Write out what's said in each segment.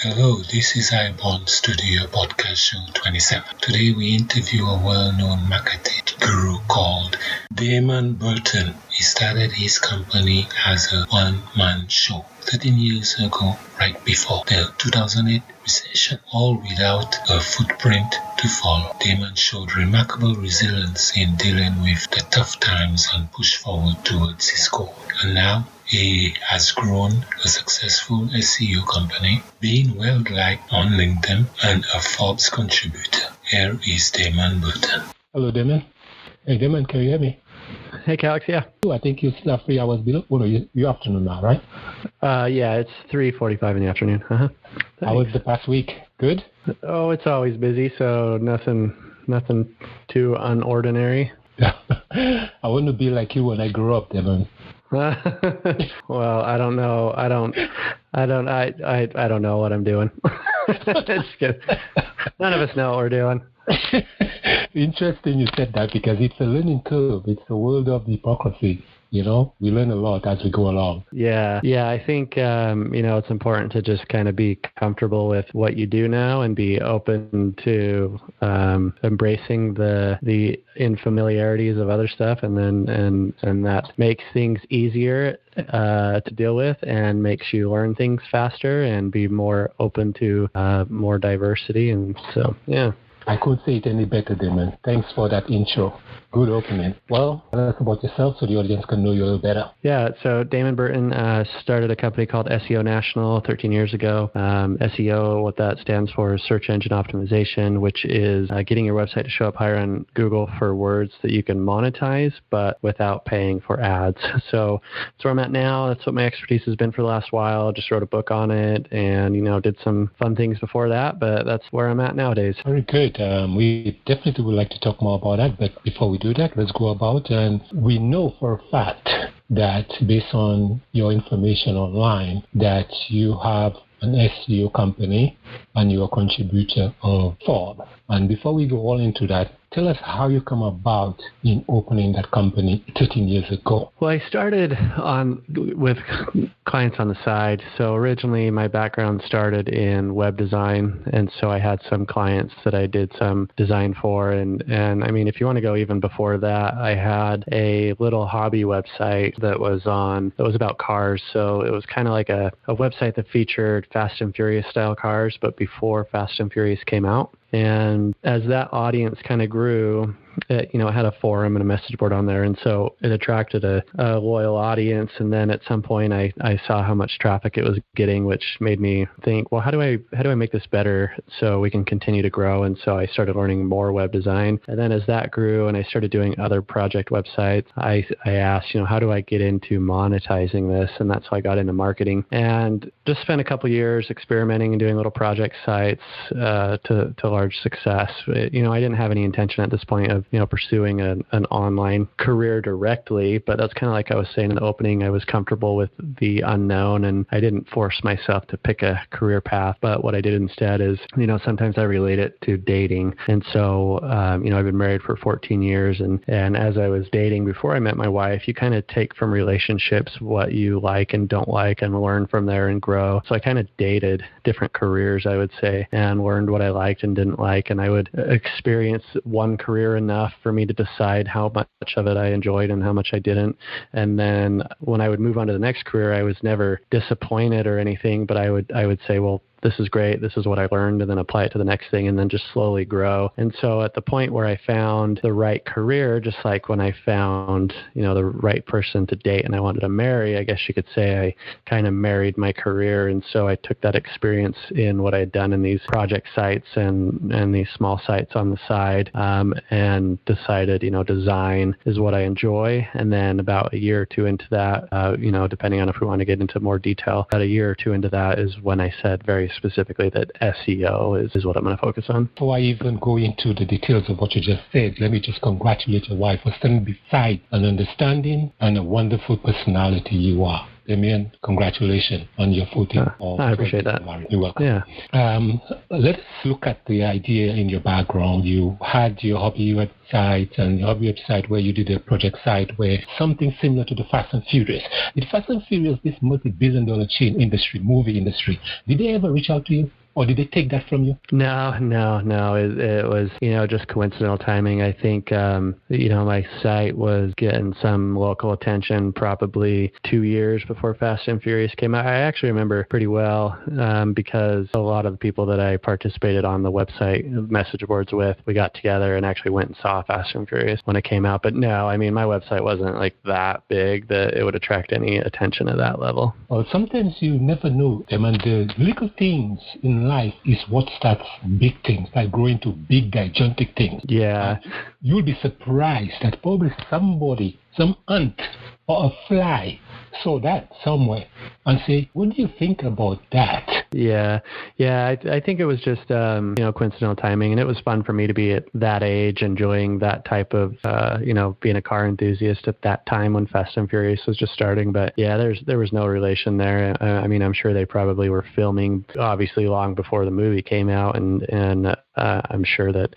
Hello, this is IBorn Studio Podcast Show 27. Today we interview a well-known marketing guru called Damon Burton. He started his company as a one-man show 13 years ago, right before the 2008 recession, all without a footprint to follow. Damon showed remarkable resilience in dealing with the tough times and pushed forward towards his goal. And now he has grown a successful SEO company, being well-liked on LinkedIn and a Forbes contributor. Here is Damon Burton. Hello, Damon. Hey, Damon, can you hear me? Hey, Calix, yeah. I think you slept 3 hours below. Well, your afternoon now, right? Yeah, it's 3:45 in the afternoon. How was the past week? Good? Oh, it's always busy, so nothing too unordinary. I want to be like you when I grew up, Damon. Well, I don't know. I don't know what I'm doing. It's good. None of us know what we're doing. Interesting you said that because it's a learning curve. It's a world of hypocrisy. You know, we learn a lot as we go along. Yeah. I think, it's important to just kind of be comfortable with what you do now and be open to embracing the infamiliarities of other stuff. And that makes things easier to deal with and makes you learn things faster and be more open to more diversity. And so, yeah. I couldn't say it any better, Damon. Thanks for that intro. Good opening. Well, tell us about yourself so the audience can know you a little better. Yeah, so Damon Burton started a company called SEO National 13 years ago. SEO, what that stands for is search engine optimization, which is getting your website to show up higher on Google for words that you can monetize, but without paying for ads. So that's where I'm at now. That's what my expertise has been for the last while. Just wrote a book on it and, did some fun things before that, but that's where I'm at nowadays. Very good. We definitely would like to talk more about that, but before we do that, let's go about. And we know for a fact that based on your information online that you have an SEO company and you're a contributor of Forbes. And before we go all into that, tell us how you come about in opening that company 13 years ago. Well, I started with clients on the side. So originally my background started in web design. And so I had some clients that I did some design for. And I mean, if you want to go even before that, I had a little hobby website that was about cars. So it was kind of like a website that featured Fast and Furious style cars, but before Fast and Furious came out. And as that audience kind of grew, it had a forum and a message board on there. And so it attracted a loyal audience. And then at some point I saw how much traffic it was getting, which made me think, well, how do I make this better so we can continue to grow? And so I started learning more web design. And then as that grew and I started doing other project websites, I asked, how do I get into monetizing this? And that's how I got into marketing and just spent a couple years experimenting and doing little project sites to large success. I didn't have any intention at this point of pursuing an online career directly, but that's kind of like I was saying in the opening, I was comfortable with the unknown and I didn't force myself to pick a career path. But what I did instead is, sometimes I relate it to dating. And so, I've been married for 14 years and as I was dating before I met my wife, you kind of take from relationships what you like and don't like and learn from there and grow. So I kind of dated different careers, I would say, and learned what I liked and didn't like. And I would experience one career enough for me to decide how much of it I enjoyed and how much I didn't. And then when I would move on to the next career, I was never disappointed or anything, but I would say, well, this is great, this is what I learned, and then apply it to the next thing and then just slowly grow. And so at the point where I found the right career, just like when I found, the right person to date and I wanted to marry, I guess you could say I kind of married my career. And so I took that experience in what I had done in these project sites and these small sites on the side and decided, design is what I enjoy. And then about a year or two into that, depending on if we want to get into more detail, about a year or two into that is when I said very specifically that SEO is what I'm going to focus on. Before I even go into the details of what you just said, let me just congratulate your wife for standing beside an understanding and a wonderful personality you are. Damien, congratulations on your 14th. I appreciate that. You're welcome. Yeah. Let's look at the idea in your background. You had your hobby website and your hobby website where you did a project site where something similar to the Fast and Furious. Did Fast and Furious, this multi-billion-dollar chain industry, movie industry, did they ever reach out to you? Or did they take that from you? No. It was, just coincidental timing. I think, my site was getting some local attention probably 2 years before Fast and Furious came out. I actually remember pretty well because a lot of the people that I participated on the website message boards with, we got together and actually went and saw Fast and Furious when it came out. But no, I mean, my website wasn't like that big that it would attract any attention at that level. Well, sometimes you never know them, and the little things in life is what starts big things, like growing to big, gigantic things. Yeah. You'll be surprised that probably somebody, some ant or a fly, saw that somewhere and say, what do you think about that? Yeah. I think it was just, coincidental timing, and it was fun for me to be at that age, enjoying that type of, being a car enthusiast at that time when Fast and Furious was just starting. But yeah, there was no relation there. I'm sure they probably were filming obviously long before the movie came out, and I'm sure that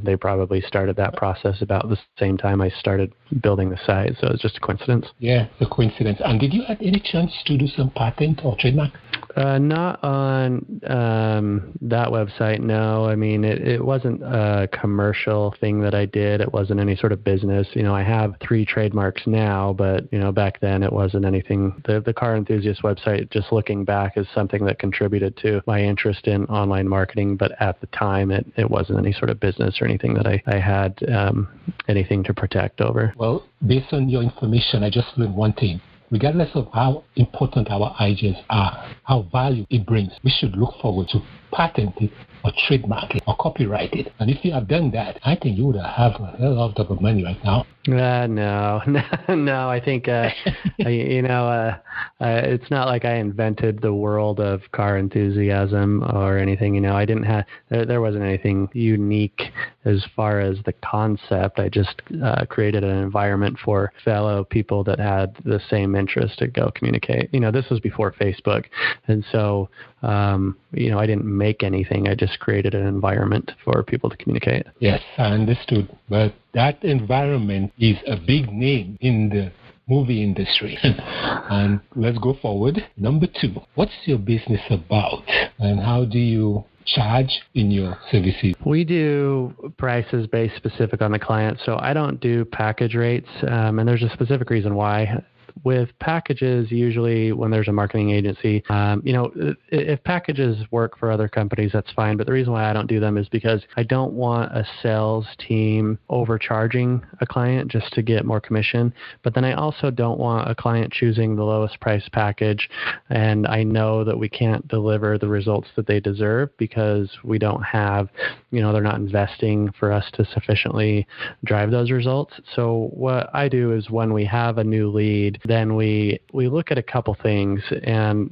they probably started that process about the same time I started building the site. So it's just a coincidence. Yeah, it's a coincidence. And did you have any chance to do some patent or trademark? Not on that website, no. I mean, it wasn't a commercial thing that I did. It wasn't any sort of business. I have 3 trademarks now, but, back then it wasn't anything. The Car Enthusiast website, just looking back, is something that contributed to my interest in online marketing. But at the time, it wasn't any sort of business or anything that I had anything to protect over. Well, based on your information, I just learned one thing. Regardless of how important our ideas are, how value it brings, we should look forward to patent it or trademark it or copyright it. And if you have done that, I think you would have a lot of money right now. No. I think, it's not like I invented the world of car enthusiasm or anything. I didn't have, there wasn't anything unique as far as the concept. I just created an environment for fellow people that had the same interest to go communicate. This was before Facebook. And so, I didn't make anything. I just created an environment for people to communicate. Yes, I understood. But that environment is a big name in the movie industry. And let's go forward. Number 2, what's your business about and how do you charge in your services? We do prices based specific on the client. So I don't do package rates. And there's a specific reason why. With packages, usually when there's a marketing agency, if packages work for other companies, that's fine. But the reason why I don't do them is because I don't want a sales team overcharging a client just to get more commission. But then I also don't want a client choosing the lowest price package, and I know that we can't deliver the results that they deserve because we don't have, they're not investing for us to sufficiently drive those results. So what I do is when we have a new lead, then we look at a couple things, and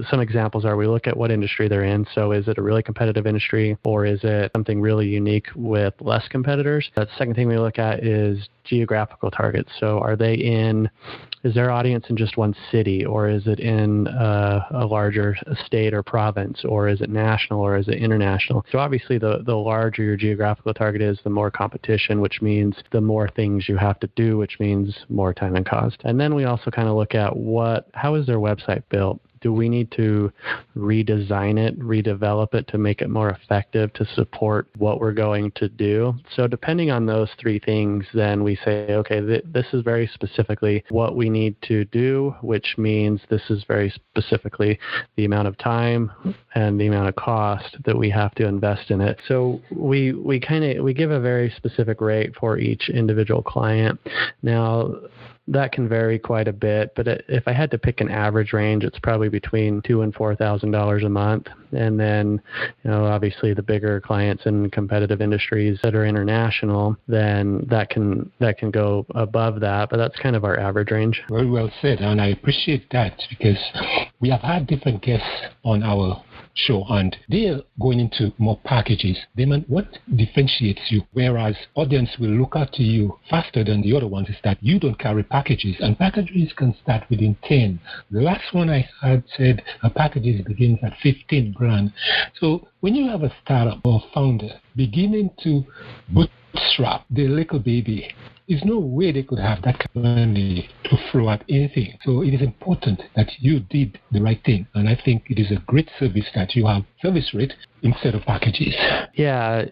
some examples are we look at what industry they're in. So is it a really competitive industry, or is it something really unique with less competitors? The second thing we look at is geographical targets. So is their audience in just one city, or is it in a larger state or province, or is it national, or is it international? So obviously the larger your geographical target is, the more competition, which means the more things you have to do, which means more time and cost. And then we also kind of look at how is their website built? Do we need to redesign it, redevelop it to make it more effective to support what we're going to do? So depending on those 3 things, then we say, okay, this is very specifically what we need to do, which means this is very specifically the amount of time and the amount of cost that we have to invest in it. So we give a very specific rate for each individual client. Now, that can vary quite a bit, but if I had to pick an average range, it's probably between $2,000 and $4,000 a month. And then, obviously the bigger clients in competitive industries that are international, then that can go above that, but that's kind of our average range. Very well said, and I appreciate that because we have had different guests on our show, and they're going into more packages. Damon, what differentiates you, whereas audience will look out to you faster than the other ones, is that you don't carry packages, and packages can start within 10. The last one I had said a packages begins at 15 grand. So when you have a startup or founder beginning to bootstrap their little baby, there's no way they could have that kind of money to throw at anything. So it is important that you did the right thing. And I think it is a great service that you have service rate instead of packages. Yeah,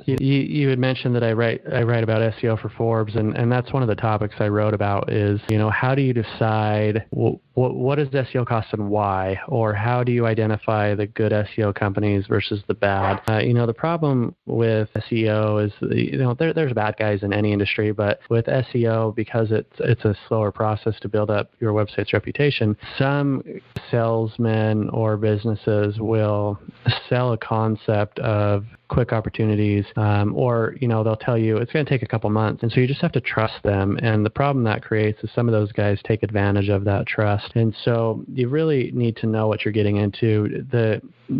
you had mentioned that I write about SEO for Forbes, and that's one of the topics I wrote about is, how do you decide what does SEO cost and why, or how do you identify the good SEO companies versus the bad? The problem with SEO is, there's bad guys in any industry, but with SEO, because it's a slower process to build up your website's reputation, some salesmen or businesses will sell a concept of quick opportunities, or they'll tell you it's going to take a couple months, and so you just have to trust them. And the problem that creates is some of those guys take advantage of that trust, and so you really need to know what you're getting into.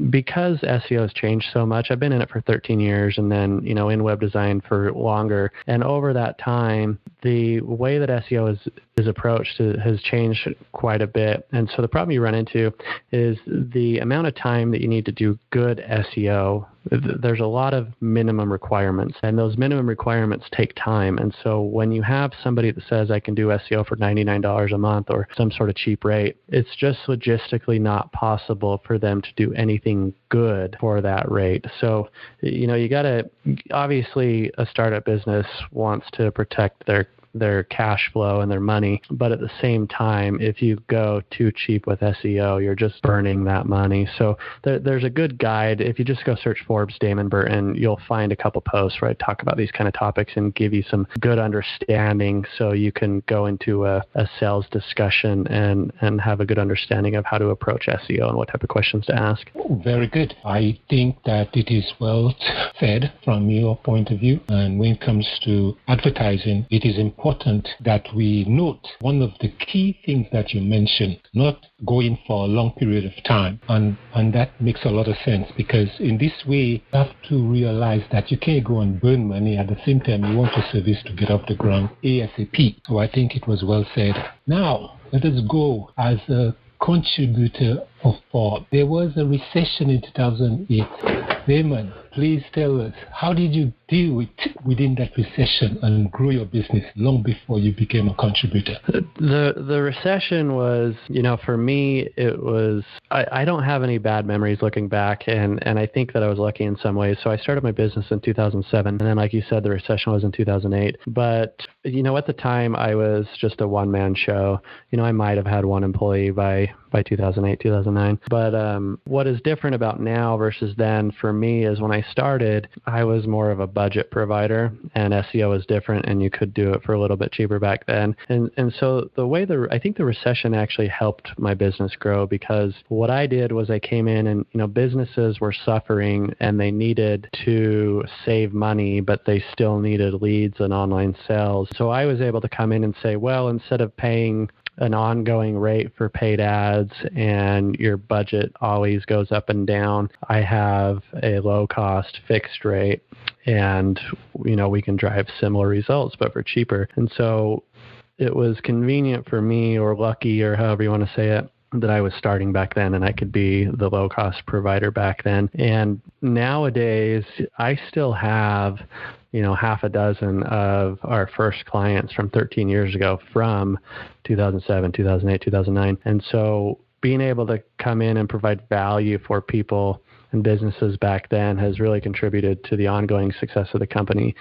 Because SEO has changed so much, I've been in it for 13 years, and then in web design for longer, and over that time, the way that SEO is approached has changed quite a bit. And so the problem you run into is the amount of time that you need to do good SEO. There's a lot of minimum requirements, and those minimum requirements take time. And so when you have somebody that says, I can do SEO for $99 a month or some sort of cheap rate, it's just logistically not possible for them to do anything good for that rate. So, you got to, obviously a startup business wants to protect their cash flow and their money. But at the same time, if you go too cheap with SEO, you're just burning that money. So there's a good guide. If you just go search Forbes Damon Burton, you'll find a couple posts where I talk about these kind of topics and give you some good understanding so you can go into a sales discussion and have a good understanding of how to approach SEO and what type of questions to ask. Very good. I think that it is well said from your point of view. And when it comes to advertising, it is important that we note one of the key things that you mentioned, not going for a long period of time. And that makes a lot of sense, because in this way, you have to realize that you can't go and burn money at the same time you want your service to get off the ground ASAP. So I think it was well said. Now, let us go as a contributor of Forbes. There was a recession in 2008. Damon, please tell us, how did you deal within that recession and grow your business long before you became a contributor? The recession was, for me, it was, I don't have any bad memories looking back, and I think that I was lucky in some ways. So I started my business in 2007, and then, like you said, the recession was in 2008. But, at the time, I was just a one-man show. I might have had one employee by 2008, 2009. But what is different about now versus then for me is when I started, I was more of a budget provider, and SEO is different, and you could do it for a little bit cheaper back then. And so the way I think the recession actually helped my business grow, because what I did was I came in and, businesses were suffering and they needed to save money, but they still needed leads and online sales. So I was able to come in and say, well, instead of paying an ongoing rate for paid ads and your budget always goes up and down, I have a low cost fixed rate, and we can drive similar results but for cheaper. And so it was convenient for me, or lucky, or however you want to say it, that I was starting back then and I could be the low cost provider back then. And nowadays I still have half a dozen of our first clients from 13 years ago, from 2007, 2008, 2009. And so being able to come in and provide value for people and businesses back then has really contributed to the ongoing success of the company.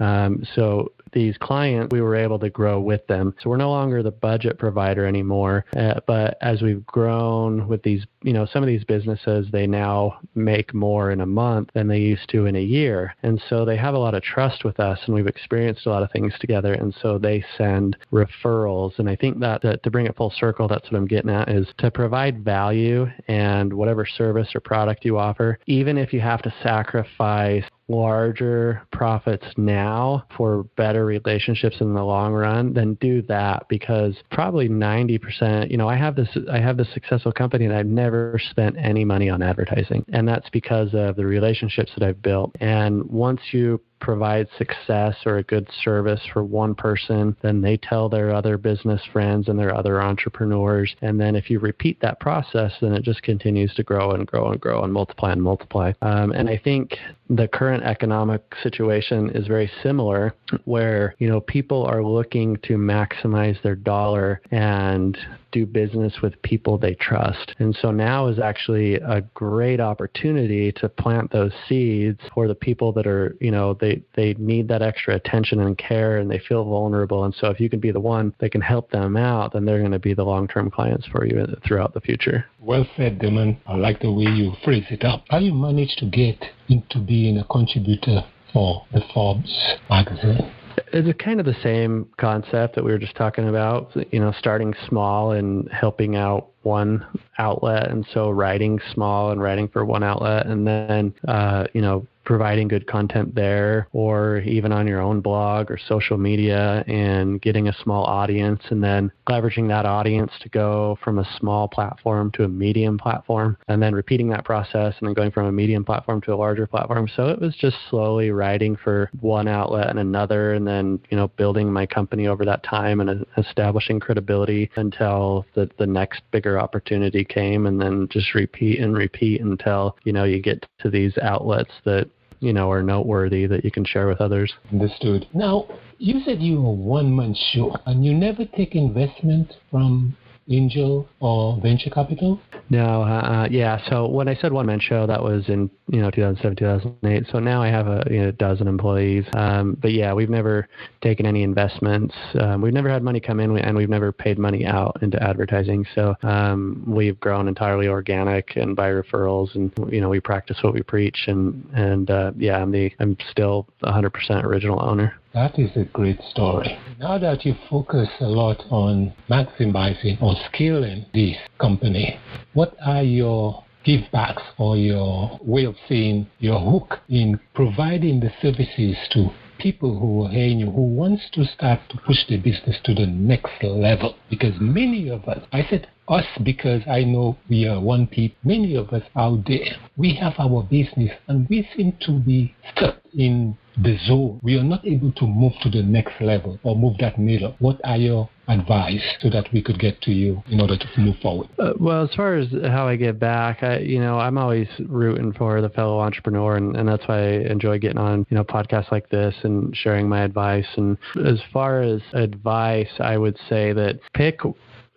So these clients, we were able to grow with them. So we're no longer the budget provider anymore. But as we've grown with these, some of these businesses, they now make more in a month than they used to in a year. And so they have a lot of trust with us, and we've experienced a lot of things together. And so they send referrals. And I think that to bring it full circle, that's what I'm getting at, is to provide value and whatever service or product you offer, even if you have to sacrifice larger profits now for better relationships in the long run, then do that, because probably 90%, I have this successful company and I've never spent any money on advertising. And that's because of the relationships that I've built. And once you provide success or a good service for one person, then they tell their other business friends and their other entrepreneurs. And then if you repeat that process, then it just continues to grow and grow and grow and multiply and multiply. And I think the current economic situation is very similar, where, people are looking to maximize their dollar and do business with people they trust. And so now is actually a great opportunity to plant those seeds for the people that are, they need that extra attention and care, and they feel vulnerable. And so if you can be the one that can help them out, then they're going to be the long-term clients for you throughout the future. Well said, Damon. I like the way you phrase it up. How you managed to get into being a contributor for the Forbes magazine? It's kind of the same concept that we were just talking about, starting small and helping out one outlet. And so writing small and writing for one outlet, and then, providing good content there, or even on your own blog or social media, and getting a small audience, and then leveraging that audience to go from a small platform to a medium platform, and then repeating that process, and then going from a medium platform to a larger platform. So it was just slowly writing for one outlet and another, and then, building my company over that time and establishing credibility until the next bigger opportunity came, and then just repeat and repeat until, you get to these outlets that, are noteworthy that you can share with others. Understood. Now, you said you were a one-man show, and you never take investment from angel or venture capital? No, So when I said one-man show, that was in 2007, 2008. So now I have a dozen employees. But yeah, we've never taken any investments. We've never had money come in, and we've never paid money out into advertising. So we've grown entirely organic and by referrals, and we practice what we preach. And I'm still 100% original owner. That is a great story. Now that you focus a lot on maximizing or scaling this company, what are your givebacks or your way of saying your hook in providing the services to people who are hearing you, who wants to start to push the business to the next level? Because many of us, I said us because I know we are one people, many of us out there, we have our business and we seem to be stuck in the zone. We are not able to move to the next level or move that needle. What are your advice so that we could get to you in order to move forward? Well, as far as how I give back, I'm always rooting for the fellow entrepreneur, and that's why I enjoy getting on, podcasts like this and sharing my advice. And as far as advice, I would say that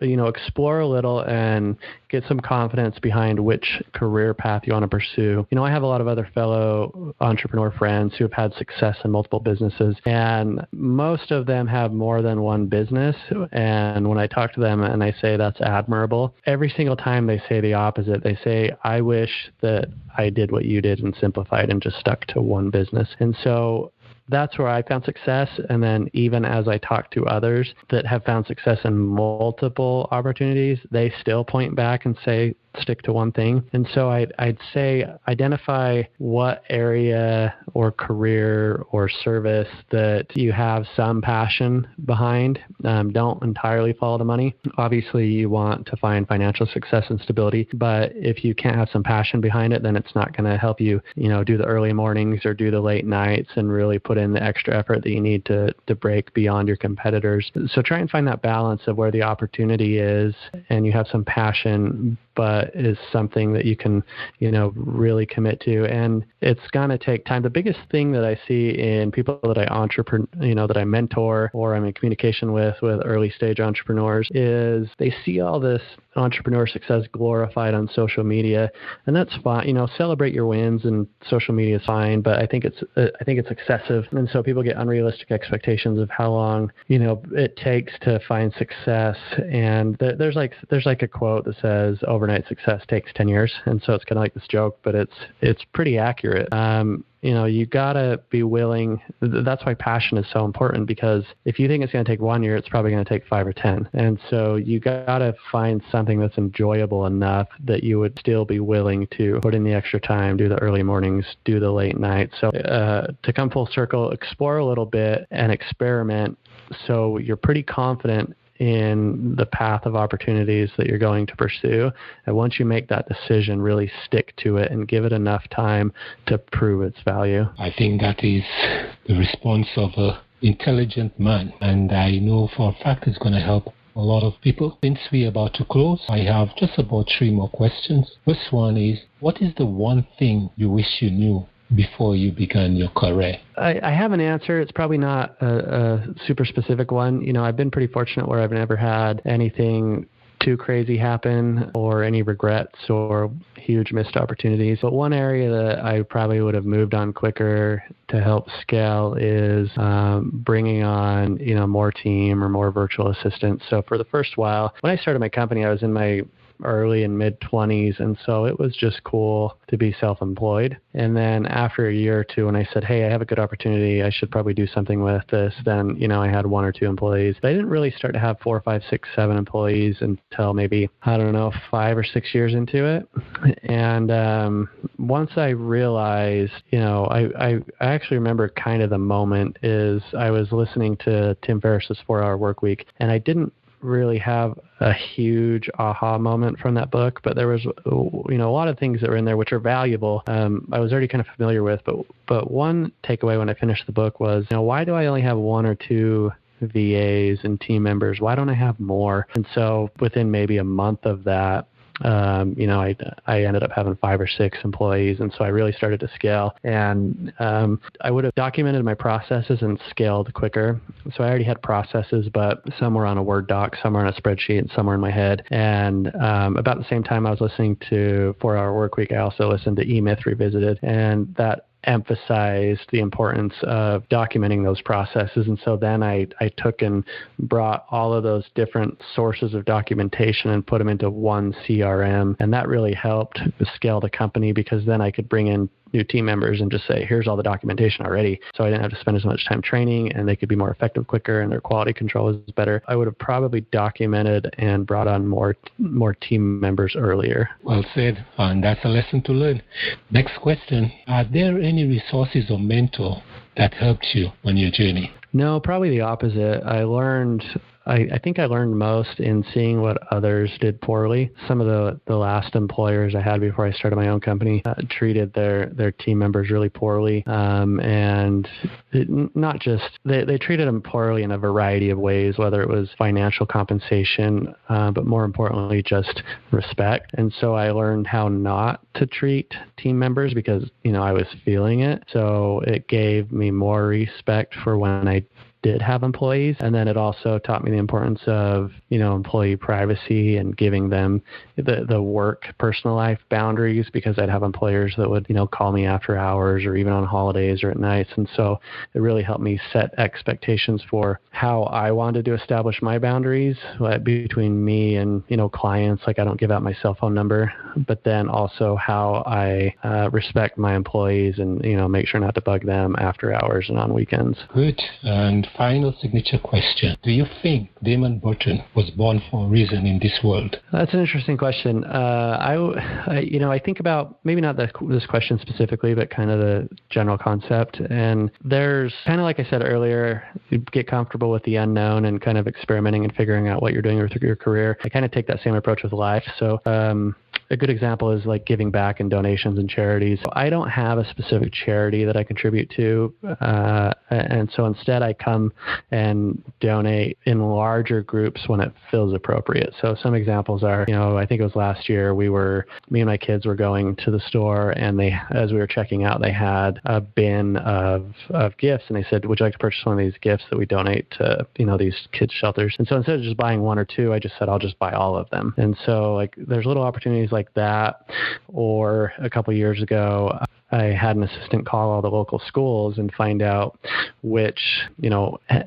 explore a little and get some confidence behind which career path you want to pursue. I have a lot of other fellow entrepreneur friends who have had success in multiple businesses, and most of them have more than one business. And when I talk to them and I say that's admirable, every single time they say the opposite. They say, I wish that I did what you did and simplified and just stuck to one business. And so that's where I found success. And then even as I talk to others that have found success in multiple opportunities, they still point back and say, stick to one thing. And so I'd say identify what area or career or service that you have some passion behind. Don't entirely follow the money. Obviously, you want to find financial success and stability, but if you can't have some passion behind it, then it's not going to help you, do the early mornings or do the late nights and really put in the extra effort that you need to break beyond your competitors. So try and find that balance of where the opportunity is and you have some passion, but is something that you can, really commit to. And it's going to take time. The biggest thing that I see in people that that I mentor or I'm in communication with early stage entrepreneurs is they see all this entrepreneur success glorified on social media, and that's fine. Celebrate your wins, and social media is fine, but I think it's excessive. And so people get unrealistic expectations of how long, it takes to find success. And there's like a quote that says overnight success takes 10 years. And so it's kind of like this joke, but it's pretty accurate. you got to be willing. That's why passion is so important, because if you think it's going to take 1 year, it's probably going to take 5 or 10. And so you got to find something that's enjoyable enough that you would still be willing to put in the extra time, do the early mornings, do the late nights. So to come full circle, explore a little bit and experiment so you're pretty confident in the path of opportunities that you're going to pursue. And once you make that decision, really stick to it and give it enough time to prove its value. I think that is the response of an intelligent man, and I know for a fact it's going to help a lot of people. Since we're about to close, I have just about 3 more questions. First one is, what is the one thing you wish you knew before you began your career? I have an answer. It's probably not a super specific one. I've been pretty fortunate where I've never had anything too crazy happen or any regrets or huge missed opportunities. But one area that I probably would have moved on quicker to help scale is bringing on, more team or more virtual assistants. So for the first while, when I started my company, I was in my early and mid 20s, and so it was just cool to be self-employed. And then after a year or two, when I said, hey, I have a good opportunity, I should probably do something with this, then I had 1 or 2 employees. But I didn't really start to have 4, 5, 6, 7 employees until maybe 5 or 6 years into it. And once I realized, I actually remember kind of the moment is I was listening to Tim Ferriss's 4-Hour Workweek, and I didn't really have a huge aha moment from that book, but there was a lot of things that were in there which are valuable. I was already kind of familiar with, but one takeaway when I finished the book was, why do I only have 1 or 2 VAs and team members? Why don't I have more? And so within maybe a month of that, I ended up having 5 or 6 employees, and so I really started to scale. And I would have documented my processes and scaled quicker. So I already had processes, but some were on a Word doc, some were on a spreadsheet, and some were in my head. And about the same time I was listening to 4-Hour Workweek, I also listened to E-Myth Revisited, and that emphasized the importance of documenting those processes. And so then I took and brought all of those different sources of documentation and put them into one CRM. And that really helped scale the company, because then I could bring in new team members and just say, here's all the documentation already. So I didn't have to spend as much time training, and they could be more effective quicker, and their quality control was better. I would have probably documented and brought on more team members earlier. Well said, and that's a lesson to learn. Next question, are there any resources or mentor that helped you on your journey? No, probably the opposite. I think I learned most in seeing what others did poorly. Some of the last employers I had before I started my own company treated their team members really poorly, and not just they treated them poorly in a variety of ways, whether it was financial compensation, but more importantly, just respect. And so I learned how not to treat team members because I was feeling it. So it gave me more respect for when I did have employees. And then it also taught me the importance of, employee privacy and giving them the work personal life boundaries, because I'd have employers that would, call me after hours or even on holidays or at nights. And so it really helped me set expectations for how I wanted to establish my boundaries between me and, clients. Like, I don't give out my cell phone number, but then also how I respect my employees and, make sure not to bug them after hours and on weekends. Good. And final signature question. Do you think Damon Burton was born for a reason in this world? That's an interesting question. I think about maybe not this question specifically, but kind of the general concept. And there's kind of, like I said earlier, you get comfortable with the unknown and kind of experimenting and figuring out what you're doing with your career. I kind of take that same approach with life. So a good example is like giving back and donations and charities. So I don't have a specific charity that I contribute to. And so instead I come and donate in larger groups when it feels appropriate. So some examples are, I think it was last year, me and my kids were going to the store, and as we were checking out, they had a bin of gifts, and they said, would you like to purchase one of these gifts that we donate to, these kids shelters? And so instead of just buying 1 or 2, I just said, I'll just buy all of them. And so there's little opportunities like that. Or a couple of years ago, I had an assistant call all the local schools and find out which,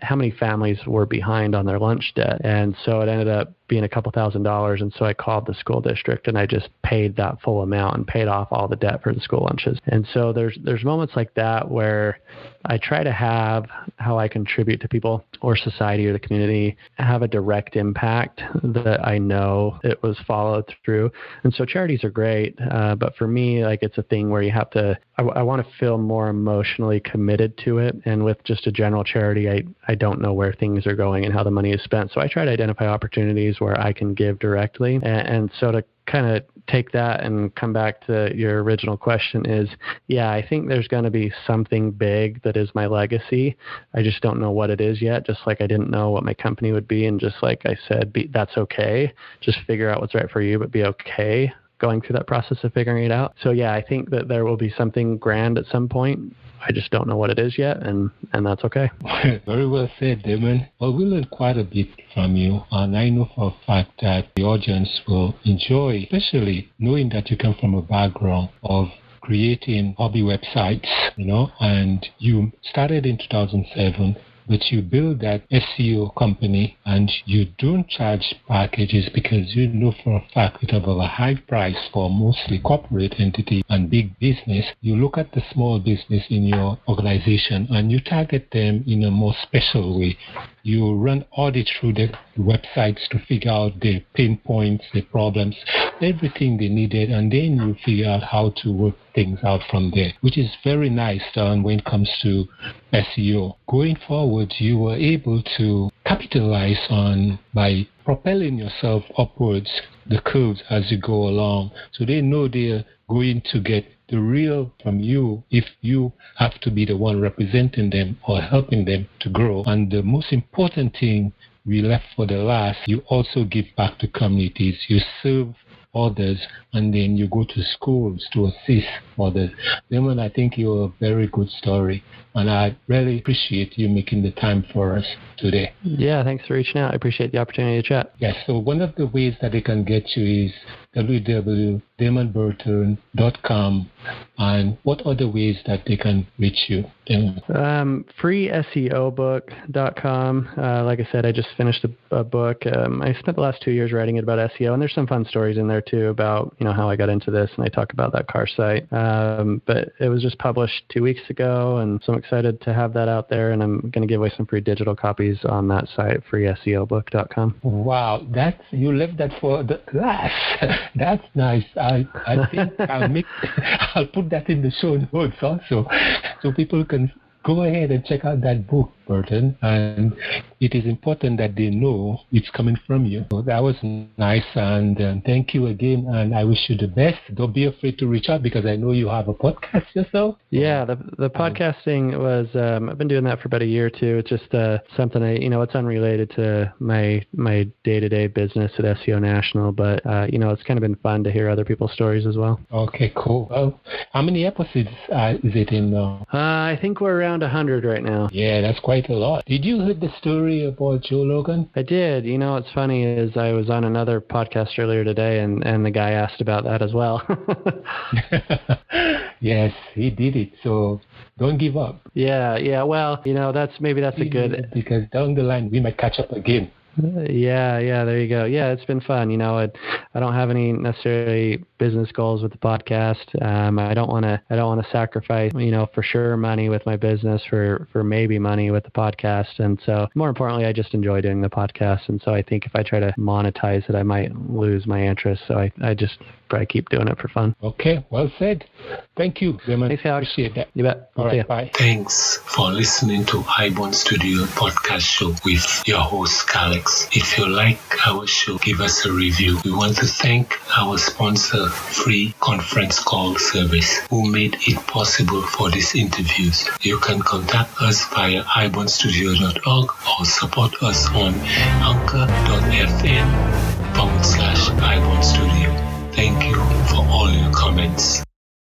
how many families were behind on their lunch debt. And so it ended up being a couple $1,000s. And so I called the school district and I just paid that full amount and paid off all the debt for the school lunches. And so there's moments like that where I try to have how I contribute to people or society or the community have a direct impact that I know it was followed through. And so charities are great. But for me, like, it's a thing where you have to, I want to feel more emotionally committed to it. And with just a general charity, I don't know where things are going and how the money is spent. So I try to identify opportunities where I can give directly. And so to kind of take that and come back to your original question is, yeah, I think there's going to be something big that is my legacy. I just don't know what it is yet, just like I didn't know what my company would be. And just like I said, that's okay. Just figure out what's right for you, but be okay going through that process of figuring it out. So yeah, I think that there will be something grand at some point. I just don't know what it is yet, and that's okay. Very well said, Damon. Well, we learned quite a bit from you, and I know for a fact that the audience will enjoy, especially knowing that you come from a background of creating hobby websites, and you started in 2007. But you build that SEO company and you don't charge packages because you know for a fact it have a high price for mostly corporate entity and big business. You look at the small business in your organization and you target them in a more special way. You run audit through the websites to figure out the pain points, the problems, everything they needed, and then you figure out how to work things out from there, which is very nice when it comes to SEO. Going forward, you were able to capitalize on by propelling yourself upwards the curves as you go along. So they know they're going to get the real from you if you have to be the one representing them or helping them to grow. And the most important thing we left for the last, you also give back to communities. You serve others, and then you go to schools to assist others. Damon, I think you're a very good story, and I really appreciate you making the time for us today. Yeah, thanks for reaching out. I appreciate the opportunity to chat. Yes, so one of the ways that they can get you is www.damonburton.com, and what other ways that they can reach you? freeseobook.com. Like I said, I just finished a book. I spent the last 2 years writing it about SEO, and there's some fun stories in there too about how I got into this, and I talk about that car site. But it was just published 2 weeks ago, and so I'm excited to have that out there, and I'm going to give away some free digital copies on that site, freeseobook.com. Wow, you left that for the last. That's nice. I think I'll put that in the show notes also, so people can go ahead and check out that book, Burton, and it is important that they know it's coming from you. So that was nice, and thank you again, and I wish you the best. Don't be afraid to reach out because I know you have a podcast yourself. Yeah, the podcasting was, I've been doing that for about a year or two. It's just something it's unrelated to my day-to-day business at SEO National, but it's kind of been fun to hear other people's stories as well. Okay, cool. Well, how many episodes is it in now? I think we're around 100 right now. Yeah, that's quite a lot. Did you hear the story about Joe Rogan? I did. What's funny is I was on another podcast earlier today, and the guy asked about that as well. Yes, he did it. So don't give up. Yeah. Well, that's a good, because down the line we might catch up again. Yeah, there you go. Yeah, it's been fun. I don't have any necessarily business goals with the podcast. I don't want to sacrifice, for sure money with my business for maybe money with the podcast. And so more importantly, I just enjoy doing the podcast. And so I think if I try to monetize it, I might lose my interest. So I just probably keep doing it for fun. Okay, well said. Thank you, Damon. Thanks, Alex. Appreciate that. You bet. All right, bye. Thanks for listening to IBorn Studio podcast show with your host, Alex. If you like our show, give us a review. We want to thank our sponsor, Free Conference Call Service, who made it possible for these interviews. You can contact us via ibornstudio.org or support us on anchor.fm/ibornstudio. Thank you for all your comments.